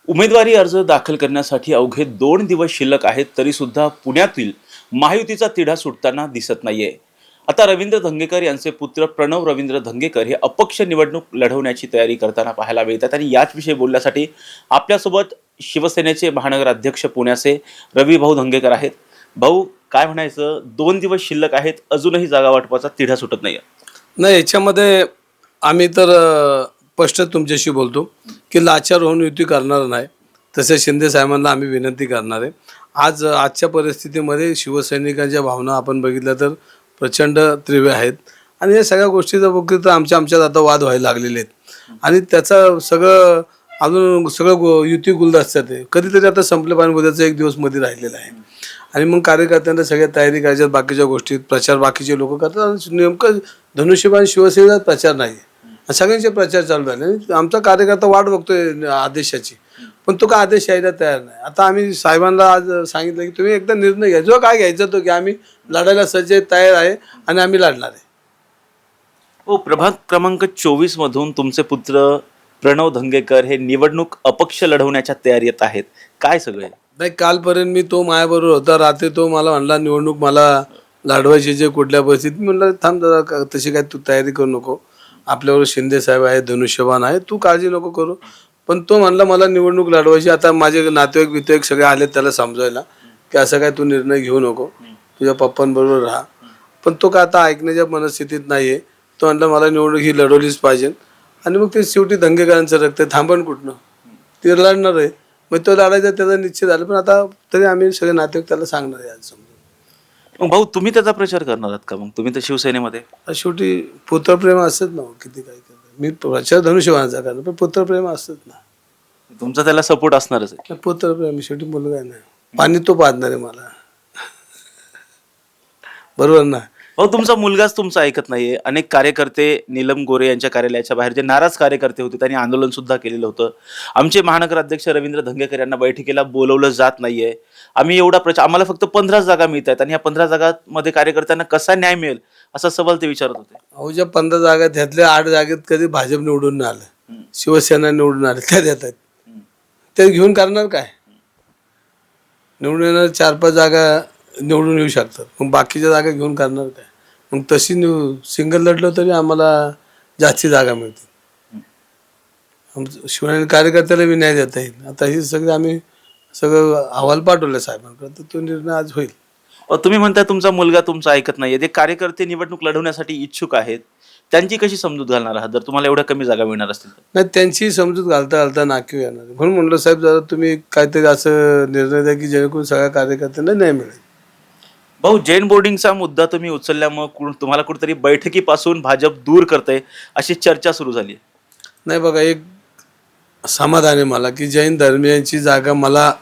उमेदवारी अर्ज दाखल करण्यासाठी अवघे 2 दिवस शिल्लक आहेत, तरी सुद्धा पुण्यातील महायुतीचा तिढा सुटताना दिसत नाहीये. आता रवींद्र धंगेकर यांचे पुत्र प्रणव रवींद्र धंगेकर हे अपक्ष निवडणूक लढवण्याची तयारी करताना पाहायला मिळतात आणि याच विषयी बोलण्यासाठी आपल्यासोबत शिवसेनेचे महानगर अध्यक्ष पुण्याचे रवी भाऊ धंगेकर आहेत. भाऊ, काय म्हणायचं, 2 दिवस शिल्लक आहेत, अजूनही जागा वाटपाचा तिढा सुटत नाहीये. नाही, याच्यामध्ये आम्ही तर स्पष्ट तुमच्याशी बोलतो की लाचार होऊन युती करणार नाही. तसे शिंदे साहेबांना आम्ही विनंती करणार आहे. आजच्या परिस्थितीमध्ये शिवसैनिकांच्या भावना आपण बघितल्या तर प्रचंड तीव्र आहेत आणि या सगळ्या गोष्टीचा बघितलं तर आमच्यात आता वाद व्हायला लागलेले आहेत आणि त्याचं सगळं अजून युती गुलदस्त्यात आहे. कधीतरी आता संपले पाहिजे, उद्याचा 1 दिवस मध्ये राहिलेला आहे आणि मग कार्यकर्त्यांना सगळ्या तयारी करायच्यात. बाकीच्या गोष्टीत प्रचार बाकीचे लोक करतात आणि नेमकं धनुष्यबाण शिवसेनेचा प्रचार नाही, सगळ्यांचे प्रचार चालू झाले. आमचा कार्यकर्ता वाट बघतोय आदेशाची, पण तो काय आदेश यायला तयार नाही. आता आम्ही साहेबांना आज सांगितलं की तुम्ही एकदा निर्णय घ्या, जो काय घ्यायचा तो की आम्ही लढायला सज्ज तयार आहे आणि आम्ही लढणार आहे. हो, प्रभाग क्रमांक 24 मधून तुमचे पुत्र प्रणव धंगेकर हे निवडणूक अपक्ष लढवण्याच्या तयारीत आहेत. काय सगळे नाही, कालपर्यंत मी तो माझ्याबरोबर होता. रात्री तो मला म्हणला निवडणूक मला लढवायची जे कुठल्या परिस्थितीत. म्हणलं थांब जरा, तशी काय तू तयारी करू नको, आपल्यावर शिंदे साहेब आहे, धनुष्यबाण आहे, तू काळजी नको करू. पण तो म्हणला मला निवडणूक लढवायची. आता माझे नातेवाईक सगळे आले त्याला समजायला की असं काय तू निर्णय घेऊ नको, तुझ्या पप्पांबरोबर राहा. पण तो काय आता ऐकण्याच्या मनस्थितीत नाही आहे. तो म्हणला मला निवडणूक ही लढवलीच पाहिजे आणि मग ते शेवटी धंगेकरांचं रक्त थांबण कुठनं, ते लढणार आहे. मग तो लढायचा त्याचा निश्चित झाला. पण आता तरी आम्ही सगळे नातेवाईक त्याला सांगणार आहे आज समजून. मग भाऊ, तुम्ही त्याचा प्रचार करणार आहात का? मग तुम्ही तर शिवसेनेमध्ये. शेवटी पुत्रप्रेम असत ना, किती काय करत मी प्रचार धनुष्यबाणाचा करणार, पण पुत्रप्रेम असत ना. तुमचा त्याला सपोर्ट असणारच आहे. पुत्रप्रेम शेवटी मुलगा नाही, पाणी तो पाजणार आहे मला, बरोबर ना. भाऊ, तुमचा मुलगाच तुमचं ऐकत नाहीये. अनेक कार्यकर्ते नीलम गोरे यांच्या कार्यालयाच्या बाहेर जे नाराज कार्यकर्ते होते त्यांनी आंदोलन सुद्धा केलेलं होतं. आमचे महानगर अध्यक्ष रवींद्र धंगेकर यांना बैठकीला बोलवलं जात नाहीये. आम्ही एवढा आम्हाला फक्त 15 जागा मिळत आहेत आणि या 15 जागांमध्ये कार्यकर्त्यांना कसा न्याय मिळेल असा सवाल ते विचारत होते. अहो, ज्या 15 जागा त्यातल्या 8 जागेत कधी भाजप निवडून नाही आलं, शिवसेना निवडून आले, त्या देतात. ते घेऊन करणार काय? निवडून येणार 4-5 जागा निवडून येऊ शकतात, मग बाकीच्या जागा घेऊन करणार काय? मग तशी सिंगल लढलो तरी आम्हाला जास्ती जागा मिळतील. शिवसेना कार्यकर्त्याला बी न्याय देता येईल. आता ही सगळं आम्ही अहवाल पाठवलं साहेबांकडे, तर तो निर्णय आज होईल. तुम्ही म्हणताय तुमचा मुलगा तुमचं ऐकत नाहीये. ते कार्यकर्ते निवडणूक लढवण्यासाठी इच्छुक आहेत, त्यांची कशी समजूत घालणार आहात जर तुम्हाला एवढ्या कमी जागा मिळणार असतील तर? नाही, त्यांची समजूत घालता घालता नाकीव येणार. म्हणून म्हणलं साहेब जरा तुम्ही काहीतरी असं निर्णय द्या की जेणेकरून सगळ्या कार्यकर्त्यांना न्याय मिळेल. भाऊ, जैन बोर्डिंगचा मुद्दा तुम्ही उचलल्यामुळे तुम्हाला कुठेतरी बैठकीपासून भाजप दूर करते अशी चर्चा सुरू झाली. नाही बघा, एक समाधान आहे मला की जैन धर्मियांची जागा मला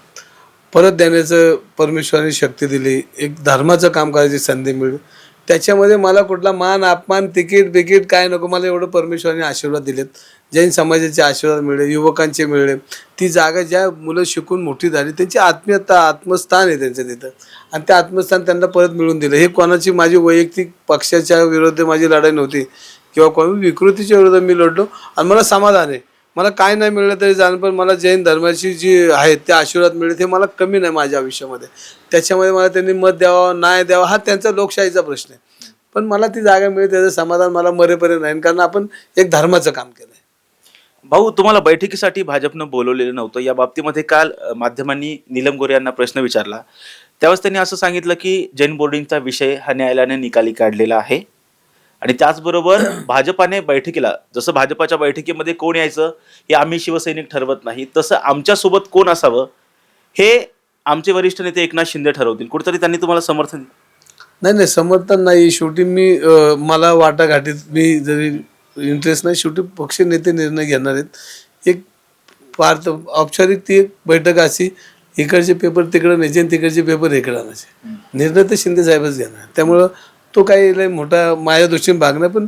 परत देण्याचं परमेश्वराने शक्ती दिली, एक धर्माचं काम करायची संधी मिळली. त्याच्यामध्ये मला कुठला मान अपमान तिकीट काय नको, मला एवढं परमेश्वराने आशीर्वाद दिलेत. जैन समाजाचे आशीर्वाद मिळले, युवकांचे मिळले. ती जागा ज्या मुलं शिकून मोठी झाली त्यांची आत्मस्थान आहे त्यांचं तिथं, आणि ते आत्मस्थान त्यांना परत मिळून दिलं. हे कोणाची माझी वैयक्तिक पक्षाच्या विरोधात माझी लढाई नव्हती किंवा कोणी विकृतीच्या विरोधात मी लढलो आणि मला समाधान आहे. मला काय नाही मिळलं तरी जाणं, पण मला जैन धर्माची जी आहेत ते आशीर्वाद मिळले ते मला कमी नाही माझ्या आयुष्यामध्ये. त्याच्यामध्ये मला त्यांनी मत द्यावं नाही द्यावं हा त्यांचा लोकशाहीचा प्रश्न आहे, पण मला ती जागा मिळते त्याचं समाधान मला मरेपर्यंत नाही, कारण आपण एक धर्माचं काम केलं आहे. भाऊ, तुम्हाला बैठकीसाठी भाजपनं बोलवलेलं नव्हतं. या बाबतीमध्ये काल माध्यमांनी नीलम गोरे यांना प्रश्न विचारला, त्यावेळेस त्यांनी असं सांगितलं की जैन बोर्डिंगचा विषय हा न्यायालयाने निकाली काढलेला आहे आणि त्याचबरोबर भाजपाने बैठकीला, जसं भाजपाच्या बैठकीमध्ये कोण यायचं हे आम्ही शिवसैनिक ठरवत नाही, तसं आमच्यासोबत कोण असावं हे आमचे वरिष्ठ नेते एकनाथ शिंदे ठरवतील. कुठेतरी त्यांनी तुम्हाला समर्थन? नाही, समर्थन नाही. शेवटी मी मला वाटाघाटीत मी जरी इंटरेस्ट नाही, शेवटी पक्ष नेते निर्णय घेणार आहेत. एक फार औपचारिक ती एक बैठक अशी, इकडचे पेपर तिकडं न्यायचे आणि तिकडचे पेपर इकडं आणायचे. निर्णय तर शिंदे साहेबच घेणार, त्यामुळं तो काही लय मोठा माझ्या दृष्टीने भागणार. पण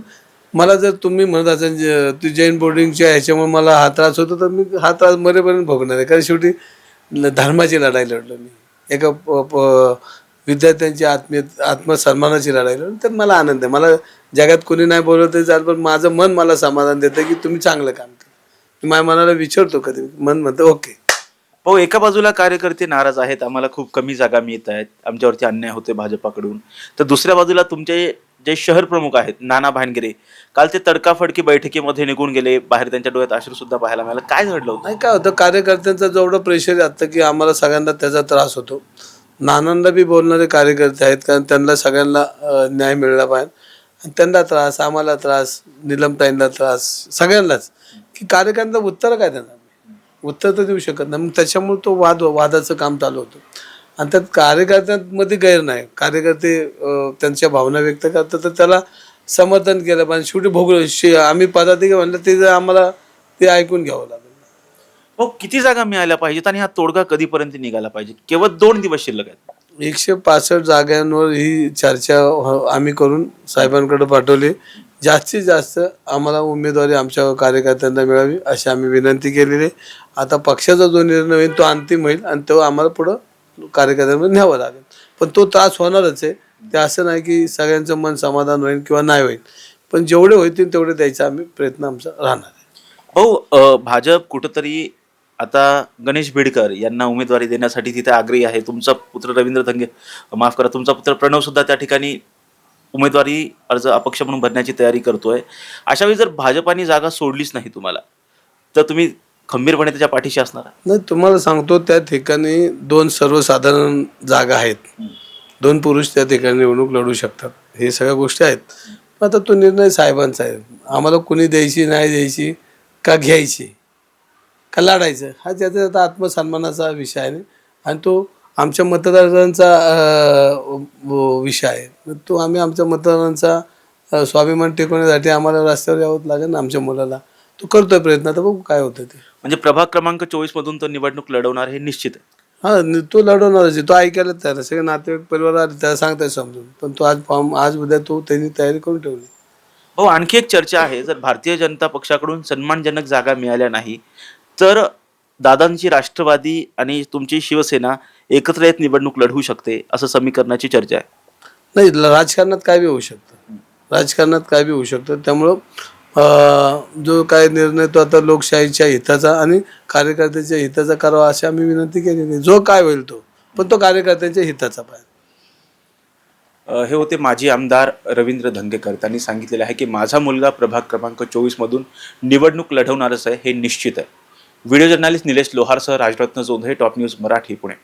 मला जर तुम्ही म्हणत असाल तू जैन बोर्डिंगच्या ह्याच्यामुळे मला हा त्रास होतो, तर मी हा त्रास मरेपर्यंत भोगणार आहे. कारण शेवटी धर्माची लढाई लढलो मी, एका विद्यार्थ्यांची आत्मसन्मानाची लढाई लढलो, तर मला आनंद आहे. मला जगात कोणी नाही बोलवलं तरी चालेल, पण माझं मन मला समाधान देतं की तुम्ही चांगलं काम केलं. माझ्या मनाला विचारतो कधी, मन म्हणतं ओके. भाऊ, एका बाजूला कार्यकर्ते नाराज आहेत, आम्हाला खूप कमी जागा मिळत आहेत, आमच्यावरती अन्याय होते भाजपाकडून, तर दुसऱ्या बाजूला तुमचे जे शहर प्रमुख आहेत नाना भानगिरे, काल ते तडकाफडकी बैठकीमध्ये निघून गेले, बाहेर त्यांच्या डोळ्यात अश्रू सुद्धा पाहायला मिळालं. काय घडलं होतं? नाही, काय होतं, कार्यकर्त्यांचं जेवढं प्रेशर असतं की आम्हाला सगळ्यांना त्याचा त्रास होतो. नानांना बी बोलणारे कार्यकर्ते आहेत, कारण त्यांना सगळ्यांना न्याय मिळाला पाहिजे. आणि त्यांना त्रास, आम्हाला त्रास, निलमताईंना त्रास, सगळ्यांनाच, की कार्यकर्त्यांना उत्तर काय देणार, उत्तर तर देऊ शकत नाही. मग त्याच्यामुळे तो वादाचं काम चालू होतं. आणि त्यात कार्यकर्त्यांमध्ये गैर नाही, कार्यकर्ते त्यांच्या भावना व्यक्त करतात तर त्याला समर्थन केलं पाहिजे. शेवटी आम्ही पदाधिकारी म्हणलं ते जर आम्हाला ते ऐकून घ्यावं लागेल. भाऊ, किती जागा मिळाल्या पाहिजेत आणि हा तोडगा कधीपर्यंत निघाला पाहिजे? केवळ 2 दिवस शिल्लक आहेत. 165 जागांवर ही चर्चा आम्ही करून साहेबांकडे पाठवली. जास्तीत जास्त आम्हाला उमेदवारी आमच्या कार्यकर्त्यांना मिळावी अशी आम्ही विनंती केलेली आहे. आता पक्षाचा जो निर्णय होईल तो अंतिम होईल आणि तो आम्हाला पुढं कार्यकर्त्यांमध्ये न्यावं लागेल. पण तो त्रास होणारच आहे. ते असं नाही की सगळ्यांचं मन समाधान होईल किंवा नाही होईल, पण जेवढे होतील तेवढे द्यायचा आम्ही प्रयत्न आमचा राहणार आहे. भाऊ, भाजप कुठंतरी आता गणेश बिडकर यांना उमेदवारी देण्यासाठी तिथे आग्रही आहे. तुमचा पुत्र रवींद्र धंगे, माफ करा, तुमचा पुत्र प्रणव सुद्धा त्या ठिकाणी उमेदवारी अर्ज अपक्ष म्हणून भरण्याची तयारी करतोय. अशा वेळी जर भाजपाने जागा सोडलीच नाही तुम्हाला, तर तुम्ही खंबीरपणे त्याच्या पाठीशी असणार? नाही, तुम्हाला सांगतो, त्या ठिकाणी 2 सर्वसाधारण जागा आहेत, 2 पुरुष त्या ठिकाणी निवडणूक लढू शकतात, हे सगळ्या गोष्टी आहेत. पण आता तो निर्णय साहेबांचा आहे. आम्हाला कुणी द्यायची, नाही द्यायची, का घ्यायची, का लढायचं, हा त्याचा आत्मसन्मानाचा विषय आहे आणि तो आमच्या मतदारांचा विषय आहे. तो आम्ही आमच्या मतदारांचा स्वाभिमान टिकवण्यासाठी आम्हाला रस्त्यावर यावं लागेल ना आमच्या मुलाला. तो करतोय प्रयत्न, तर बघू काय होतं ते. म्हणजे प्रभाग क्रमांक 24 मधून तो निवडणूक लढवणार हे निश्चित आहे. हां, तो लढवणारच आहे. तो ऐकायला तयार आहे. सगळे नातेवाईक परिवार आले त्याला सांगताय समजून, पण तो आज उद्या तो त्यांनी तयारी करून ठेवली. हो, आणखी एक चर्चा आहे, जर भारतीय जनता पक्षाकडून सन्मानजनक जागा मिळाल्या नाही तर दादांची राष्ट्रवादी आणि तुमची शिवसेना एकत्र येत निवडणूक लढवू शकते, असं समीकरणाची चर्चा आहे. नाही, राजकारणात काय बी होऊ शकतं, राजकारणात काय बी होऊ शकतं. त्यामुळं जो काय निर्णय तो आता लोकशाहीच्या हिताचा आणि कार्यकर्त्याच्या हिताचा करावा अशी आम्ही विनंती केली नाही. जो काय होईल तो, पण तो कार्यकर्त्यांच्या हिताचा पाहिजे. हे होते माजी आमदार रवींद्र धंगेकर. त्यांनी सांगितलेलं आहे की माझा मुलगा प्रभाग क्रमांक 24 मधून निवडणूक लढवणारच आहे, हे निश्चित आहे. व्हिडिओ जर्नलिस्ट निलेश लोहारसह राजरत्न जोंधळे, टॉप न्यूज मराठी, पुणे.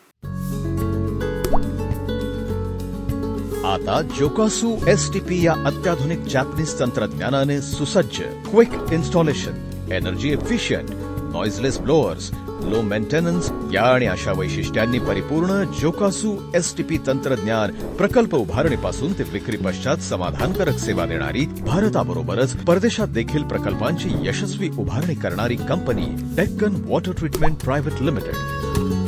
आता जोकासू STP या अत्याधुनिक जॅपनीज तंत्रज्ञानाने सुसज्ज, quick installation, energy efficient, noiseless blowers, low maintenance या आणि अशा वैशिष्ट्यांनी परिपूर्ण जोकासू STP तंत्रज्ञान प्रकल्प उभारणीपासून ते विक्री पश्चात समाधानकारक सेवा देणारी, भारताबरोबरच परदेशात देखील प्रकल्पांची यशस्वी उभारणी करणारी company Deccan water treatment private limited.